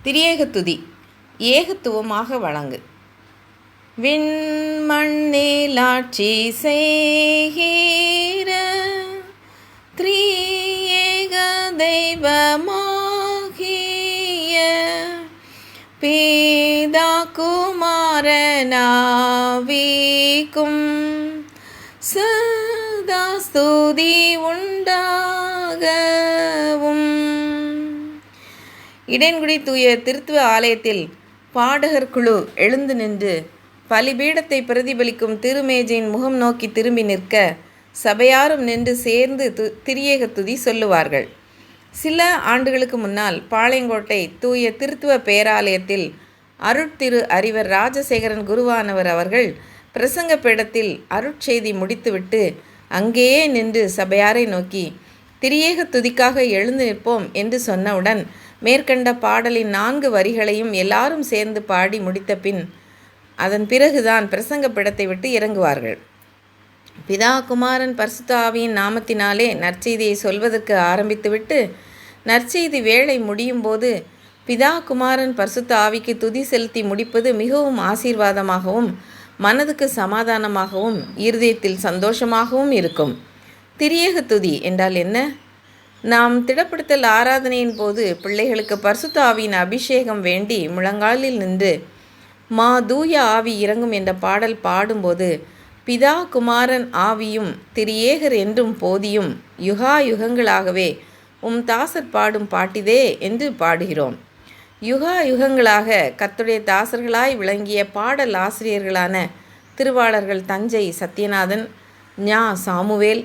திரியேகத்துதி ஏகத்துவமாக வழங்கு. விண்மண்ணிலாட்சி செய்கிற திரியேக தெய்வமாகிய பிதா குமாரனாவிக்கும் சதா ஸ்துதி உண்டாகவும். இடையன்குடி தூய திருத்துவ ஆலயத்தில் பாடகர் குழு எழுந்து நின்று பலிபீடத்தை பிரதிபலிக்கும் திருமேஜையின் முகம் நோக்கி திரும்பி நிற்க சபையாரும் நின்று சேர்ந்து திரியேக துதி சொல்லுவார்கள். சில ஆண்டுகளுக்கு முன்னால் பாளையங்கோட்டை தூய திருத்துவ பேராலயத்தில் அருட்திரு அறிவர் ராஜசேகரன் குருவானவர் அவர்கள் பிரசங்க பீடத்தில் அருட்செய்தி முடித்துவிட்டு அங்கேயே நின்று சபையாரை நோக்கி திரியேக துதிக்காக எழுந்து நிற்போம் என்று சொன்னவுடன் மேற்கண்ட பாடலின் 4 வரிகளையும் எல்லாரும் சேர்ந்து பாடி முடித்த பின் அதன் பிறகுதான் பிரசங்க பீடத்தை விட்டு இறங்குவார்கள். பிதா குமாரன் பரிசுத்த ஆவியின் நாமத்தினாலே நற்செய்தியை சொல்வதற்கு ஆரம்பித்துவிட்டு நற்செய்தி வேளை முடியும் போது பிதா குமாரன் பரிசுத்த ஆவிக்கு துதி செலுத்தி முடிப்பது மிகவும் ஆசீர்வாதமாகவும் மனதுக்கு சமாதானமாகவும் இருதயத்தில் சந்தோஷமாகவும் இருக்கும். திரியேக துதி என்றால் என்ன? நாம் திடப்படுத்தல் ஆராதனையின் போது பிள்ளைகளுக்கு பரிசுத்த ஆவியின் அபிஷேகம் வேண்டி முழங்காலில் நின்று மா தூய ஆவி இறங்கும் என்ற பாடல் பாடும்போது பிதா குமாரன் ஆவியும் திரியேகர் என்றும் போதியும் யுகா யுகங்களாகவே தாசர் பாடும் பாட்டிதே என்று பாடுகிறோம். யுகா யுகங்களாக கர்த்தருடைய தாசர்களாய் விளங்கிய பாடல் ஆசிரியர்களான திருவாளர்கள் தஞ்சை சத்யநாதன், ஞா சாமுவேல்,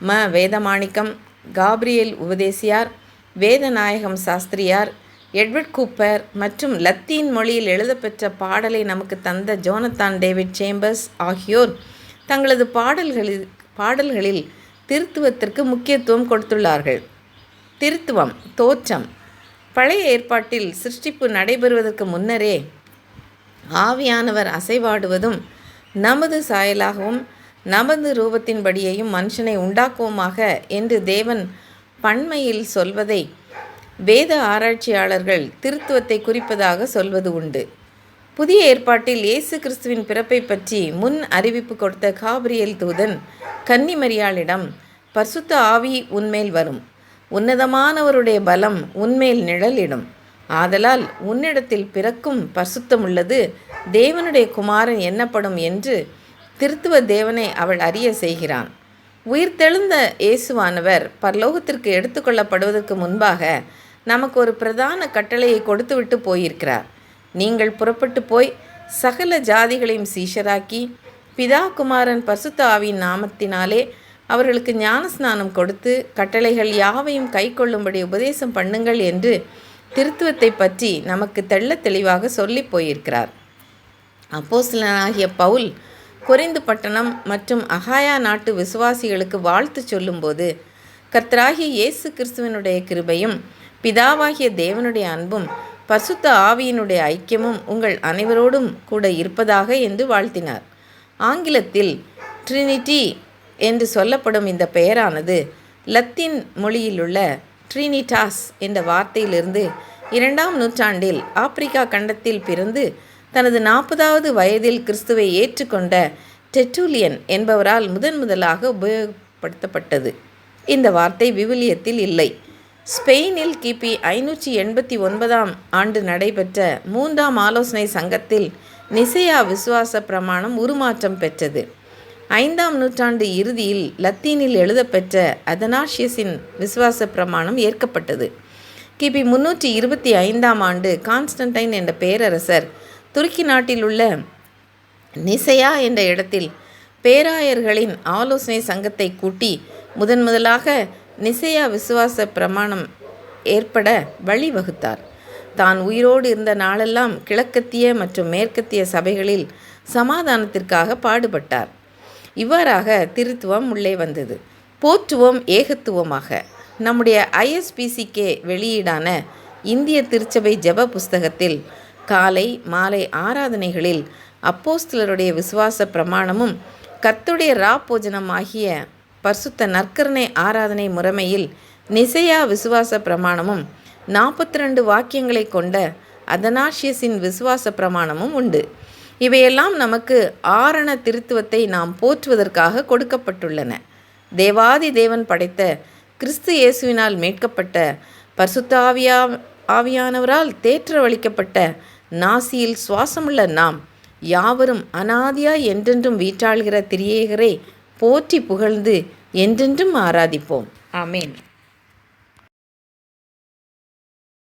ம வேதமாணிக்கம், காப்ரியேல் உபதேசியார், வேதநாயகம் சாஸ்திரியார், எட்வர்ட் கூப்பர் மற்றும் லத்தீன் மொழியில் எழுதப்பெற்ற பாடலை நமக்கு தந்த ஜோனத்தான் டேவிட் சேம்பர்ஸ் ஆகியோர் தங்களது பாடல்களில் திருத்துவத்திற்கு முக்கியத்துவம் கொடுத்துள்ளார்கள். திருத்துவம் தோற்றம். பழைய ஏற்பாட்டில் சிருஷ்டிப்பு நடைபெறுவதற்கு முன்னரே ஆவியானவர் அசைவாடுவதும் நமது சாயலாகவும் நமது ரூபத்தின்படியையும் மனுஷனை உண்டாக்குவோமாக என்று தேவன் பன்மையில் சொல்வதை வேத ஆராய்ச்சியாளர்கள் திருத்துவத்தை குறிப்பதாக சொல்வது உண்டு. புதிய ஏற்பாட்டில் இயேசு கிறிஸ்துவின் பிறப்பை பற்றி முன் அறிவிப்பு கொடுத்த காபிரியேல் தூதன் கன்னிமரியாளிடம் பரிசுத்த ஆவி உன்மேல் வரும், உன்னதமானவருடைய பலம் உன்மேல் நிழலிடும், ஆதலால் உன்னிடத்தில் பிறக்கும் பரிசுத்தமுள்ளது தேவனுடைய குமாரன் என்னப்படும் என்று திருத்துவ தேவனை அவள் அறிய செய்கிறான். உயிர்த்தெழுந்த இயேசுவானவர் பரலோகத்திற்கு எடுத்துக்கொள்ளப்படுவதற்கு முன்பாக நமக்கு ஒரு பிரதான கட்டளையை கொடுத்துவிட்டு போயிருக்கிறார். நீங்கள் புறப்பட்டு போய் சகல ஜாதிகளையும் சீஷராக்கி பிதா குமாரன் பரிசுத்த ஆவியின் நாமத்தினாலே அவர்களுக்கு ஞானஸ்நானம் கொடுத்து கட்டளைகள் யாவையும் கை கொள்ளும்படி உபதேசம் பண்ணுங்கள் என்று திருத்துவத்தை பற்றி நமக்கு தெள்ள தெளிவாக சொல்லி போயிருக்கிறார். அப்போஸ்தலனாகிய பவுல் கொரிந்து பட்டணம் மற்றும் அகாயா நாட்டு விசுவாசிகளுக்கு வாழ்த்து சொல்லும்போது கர்த்தராகிய இயேசு கிறிஸ்துவனுடைய கிருபையும் பிதாவாகிய தேவனுடைய அன்பும் பரிசுத்த ஆவியினுடைய ஐக்கியமும் உங்கள் அனைவரோடும் கூட இருப்பதாக என்று வாழ்த்தினார். ஆங்கிலத்தில் ட்ரினிட்டி என்று சொல்லப்படும் இந்த பெயரானது லத்தீன் மொழியிலுள்ள ட்ரினிடாஸ் என்ற வார்த்தையிலிருந்து 2ஆம் நூற்றாண்டில் ஆப்பிரிக்கா கண்டத்தில் பிறந்து தனது 40வது வயதில் கிறிஸ்துவை ஏற்றுக்கொண்ட டெர்ட்டுல்லியன் என்பவரால் முதலாக உபயோகப்படுத்தப்பட்டது. இந்த வார்த்தை விவிலியத்தில் இல்லை. ஸ்பெயினில் கிபி 589ஆம் ஆண்டு நடைபெற்ற 3ஆம் ஆலோசனை சங்கத்தில் நிசையா விசுவாச பிரமாணம் உருமாற்றம் பெற்றது. 5ஆம் நூற்றாண்டு இறுதியில் லத்தீனில் எழுதப்பெற்ற அதனாஷியஸின் விசுவாச பிரமாணம் ஏற்கப்பட்டது. கிபி 325ஆம் ஆண்டு கான்ஸ்டன்டைன் என்ற பேரரசர் துருக்கி நாட்டில் உள்ள நிசையா என்ற இடத்தில் பேராயர்களின் ஆலோசனை சங்கத்தை கூட்டி முதலாக நிசையா விசுவாச பிரமாணம் ஏற்பட வழிவகுத்தார். தான் உயிரோடு இருந்த நாளெல்லாம் கிழக்கத்திய மற்றும் மேற்கத்திய சபைகளில் சமாதானத்திற்காக பாடுபட்டார். இவ்வாறாக திருத்துவம் உள்ளே வந்தது. போற்றுவோம் ஏகத்துவமாக. நம்முடைய ISPCK வெளியீடான இந்திய திருச்சபை ஜெப புஸ்தகத்தில் காலை மாலை ஆராதனைகளில் அப்போஸ்தலருடைய விசுவாச பிரமாணமும் கர்த்தருடைய ராப்போஜனம் ஆகிய பரிசுத்த நற்கருணை ஆராதனை முறைமையில் நிசையா விசுவாச பிரமாணமும் 42 வாக்கியங்களை கொண்ட அதனாஷியஸின் விசுவாச பிரமாணமும் உண்டு. இவையெல்லாம் நமக்கு ஆரண திருத்துவத்தை நாம் போற்றுவதற்காக கொடுக்கப்பட்டுள்ளன. தேவாதி தேவன் படைத்த கிறிஸ்து இயேசுவினால் மீட்கப்பட்ட பரிசுத்த ஆவியானவரால் தேற்றவழிக்கப்பட்ட நாசியில் சுவாசமுள்ள நாம் யாவரும் அனாதியாய் என்றென்றும் வீற்றாள்கிற திரியேகரை போற்றி புகழ்ந்து என்றென்றும் ஆராதிப்போம். ஆமேன்.